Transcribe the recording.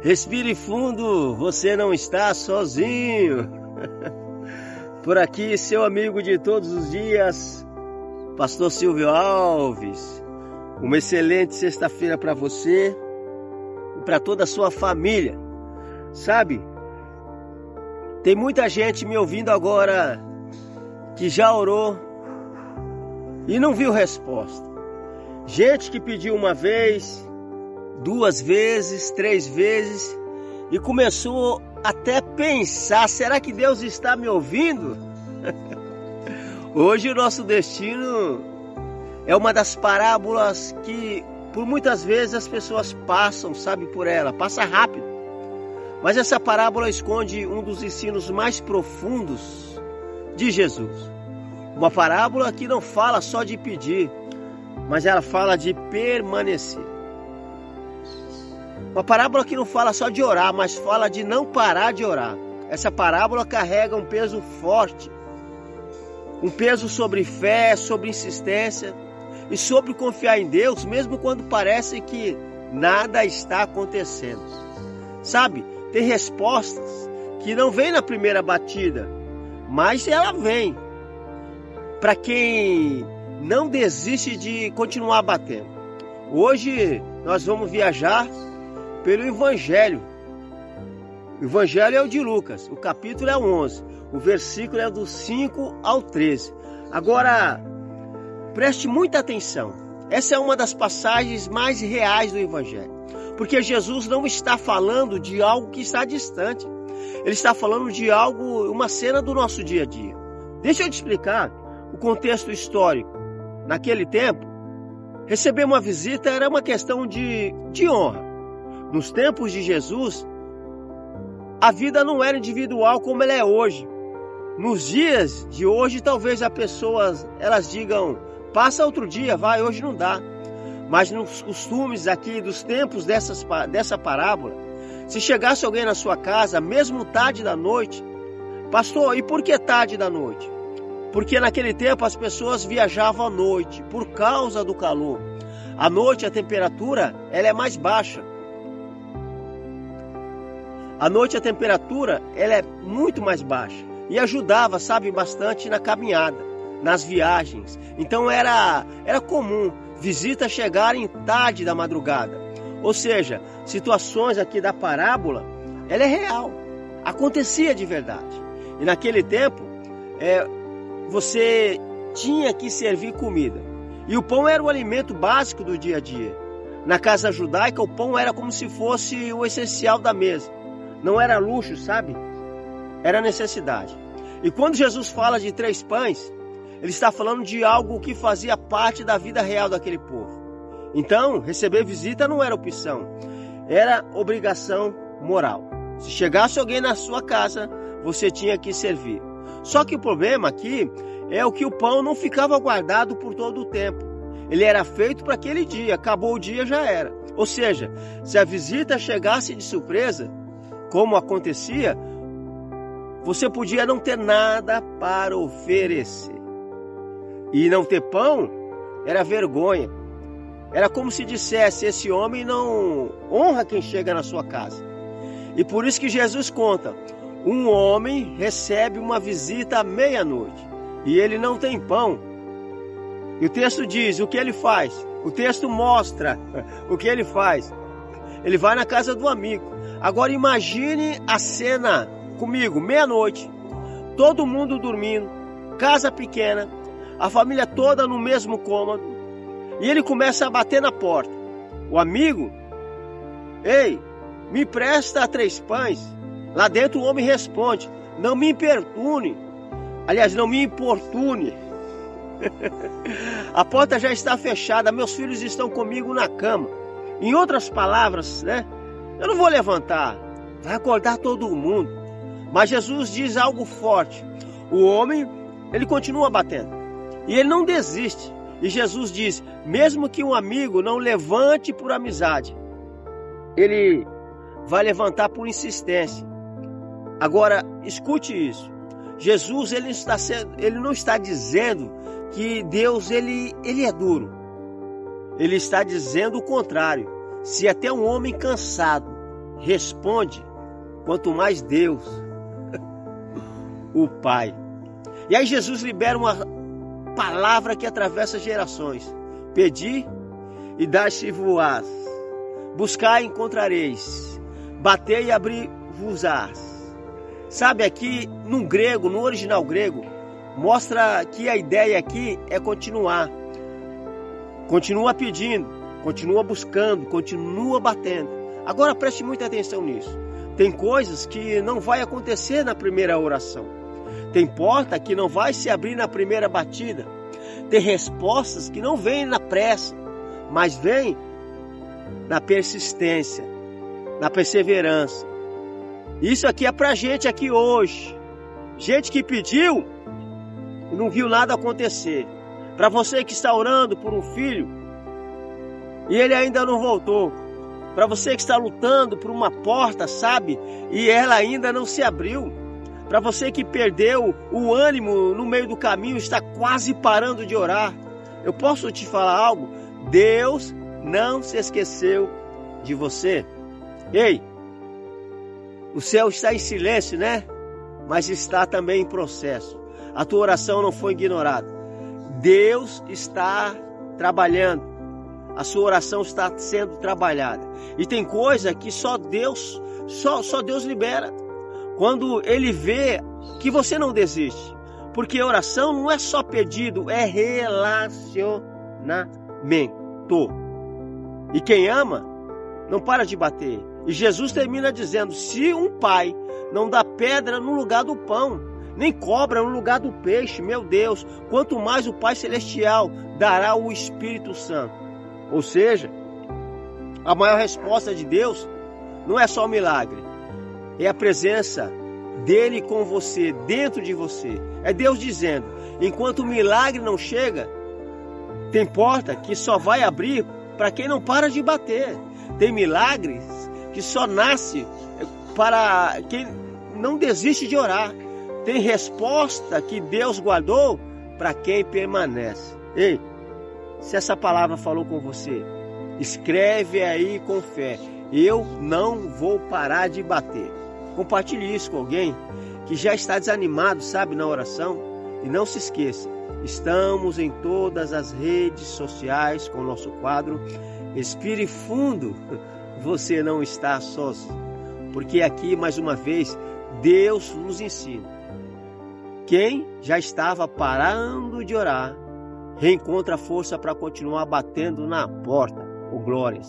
Respire fundo, você não está sozinho. Por aqui, seu amigo de todos os dias, Pastor Silvio Alves. Uma excelente sexta-feira para você e para toda a sua família. Sabe, tem muita gente me ouvindo agora que já orou e não viu resposta. Gente que pediu uma vez, 2 vezes, 3 vezes e começou até pensar, será que Deus está me ouvindo? Hoje o nosso destino é uma das parábolas que por muitas vezes as pessoas passam, sabe, por ela, passa rápido. Mas essa parábola esconde um dos ensinos mais profundos de Jesus. Uma parábola que não fala só de pedir, mas ela fala de permanecer. Uma parábola que não fala só de orar, mas fala de não parar de orar. Essa parábola carrega um peso forte. Um peso sobre fé, sobre insistência e sobre confiar em Deus, mesmo quando parece que nada está acontecendo. Sabe, tem respostas que não vêm na primeira batida, mas ela vem para quem não desiste de continuar batendo. Hoje nós vamos viajar pelo Evangelho. O Evangelho é o de Lucas, o capítulo é o 11, o versículo é do 5 ao 13. Agora, preste muita atenção. Essa é uma das passagens mais reais do Evangelho, porque Jesus não está falando de algo que está distante. Ele está falando de algo, uma cena do nosso dia a dia. Deixa eu te explicar o contexto histórico. Naquele tempo, receber uma visita era uma questão de honra. Nos tempos de Jesus, a vida não era individual como ela é hoje. Nos dias de hoje, talvez as pessoas elas digam, passa outro dia, vai, hoje não dá. Mas nos costumes aqui dos tempos dessa parábola, se chegasse alguém na sua casa, mesmo tarde da noite, pastor, e por que tarde da noite? Porque naquele tempo as pessoas viajavam à noite por causa do calor. À noite a temperatura ela é mais baixa. À noite a temperatura ela é muito mais baixa e ajudava, sabe, bastante na caminhada, nas viagens. Então era comum visitas chegarem tarde da madrugada. Ou seja, situações aqui da parábola, ela é real, acontecia de verdade. E naquele tempo, você tinha que servir comida. E o pão era o alimento básico do dia a dia. Na casa judaica, o pão era como se fosse o essencial da mesa. Não era luxo, sabe? Era necessidade. E quando Jesus fala de 3 pães, ele está falando de algo que fazia parte da vida real daquele povo. Então, receber visita não era opção, era obrigação moral. Se chegasse alguém na sua casa, você tinha que servir. Só que o problema aqui é que o pão não ficava guardado por todo o tempo. Ele era feito para aquele dia, acabou o dia, já era. Ou seja, se a visita chegasse de surpresa, como acontecia, você podia não ter nada para oferecer. E não ter pão era vergonha. Era como se dissesse, esse homem não honra quem chega na sua casa. E por isso que Jesus conta, um homem recebe uma visita à meia-noite e ele não tem pão. E o texto diz o que ele faz. O texto mostra o que ele faz. Ele vai na casa do amigo. Agora imagine a cena comigo, meia-noite, todo mundo dormindo, casa pequena, a família toda no mesmo cômodo, e ele começa a bater na porta. O amigo, ei, me empresta 3 pães. Lá dentro o homem responde, não me importune. Aliás, não me importune. A porta já está fechada, meus filhos estão comigo na cama. Em outras palavras, eu não vou levantar, vai acordar todo mundo. Mas Jesus diz algo forte. O homem, ele continua batendo. E ele não desiste. E Jesus diz, mesmo que um amigo não levante por amizade, ele vai levantar por insistência. Agora, escute isso. Jesus, ele não está dizendo que Deus, ele é duro. Ele está dizendo o contrário. Se até um homem cansado responde, quanto mais Deus, o Pai. E aí Jesus libera uma palavra que atravessa gerações. Pedi e dar-se-vos-ás. Buscai e encontrareis. Batei e abri-vos-ás. Sabe, aqui no grego, no original grego, mostra que a ideia aqui é continuar. Continua pedindo, continua buscando, continua batendo. Agora preste muita atenção nisso. Tem coisas que não vai acontecer na primeira oração. Tem porta que não vai se abrir na primeira batida. Tem respostas que não vêm na pressa, mas vêm na persistência, na perseverança. Isso aqui é pra gente aqui hoje. Gente que pediu e não viu nada acontecer. Para você que está orando por um filho e ele ainda não voltou. Para você que está lutando por uma porta, sabe, e ela ainda não se abriu. Para você que perdeu o ânimo no meio do caminho, está quase parando de orar. Eu posso te falar algo? Deus não se esqueceu de você. Ei, o céu está em silêncio, né? Mas está também em processo. A tua oração não foi ignorada. Deus está trabalhando. A sua oração está sendo trabalhada. E tem coisa que só Deus libera. Quando Ele vê que você não desiste. Porque oração não é só pedido, é relacionamento. E quem ama, não para de bater. E Jesus termina dizendo, se um pai não dá pedra no lugar do pão, nem cobra no lugar do peixe, meu Deus, quanto mais o Pai Celestial dará o Espírito Santo. Ou seja, a maior resposta de Deus não é só o milagre, é a presença dele com você, dentro de você. É Deus dizendo, enquanto o milagre não chega, tem porta que só vai abrir para quem não para de bater. Tem milagres que só nasce para quem não desiste de orar. Tem resposta que Deus guardou para quem permanece. Ei, se essa palavra falou com você, escreve aí com fé. Eu não vou parar de bater. Compartilhe isso com alguém que já está desanimado, sabe, na oração. E não se esqueça, estamos em todas as redes sociais com o nosso quadro Respire Fundo. Você não está sozinho. Porque aqui, mais uma vez, Deus nos ensina. Quem já estava parando de orar, reencontra força para continuar batendo na porta. Oh, glórias!